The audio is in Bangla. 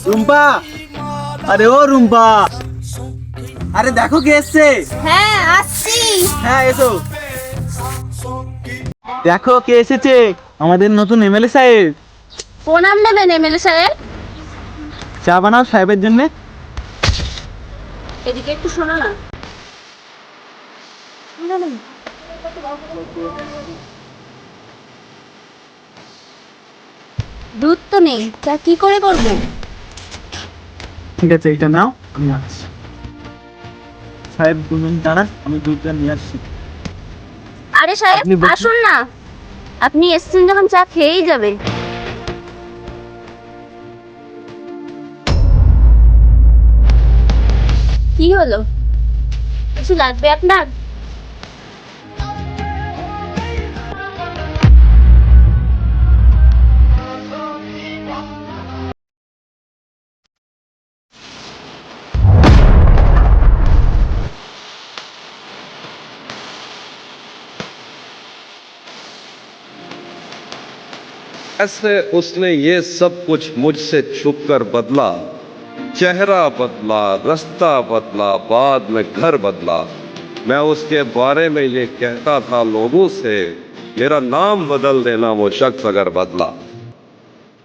রুম্পা, আরে ও রুম্পা, আরে দেখো কে এসছে। হ্যাঁ আসছি। হ্যাঁ এসো, দেখো কে এসেছে, আমাদের নতুন এমএলএ সাহেব। প্রণাম নেবেন এমএলএ সাহেব। চা বানাও সাহেবের জন্য। এদিকে একটু শোনো না। দুধ তো নেই, তা কি করে করবো? ঠিক আছে, এটা নাও, আমি আসছি। সাহেব 2 মিনিট দাঁড়ান, আমি দুধটা নিয়ে আসছি। আরে সাহেব আপনি বসুন। আসুন না, আপনি এসছেন যখন চা খেয়েই যাবে। কি হলো, কিছু লাগবে আপনার? ऐसे उसने ये सब कुछ मुझसे छुप कर बदला। चेहरा बदला, रास्ता बदला, बाद में घर बदला। मैं उसके बारे में ये कहता था लोगों से, मेरा नाम बदल देना वो शख्स अगर बदला।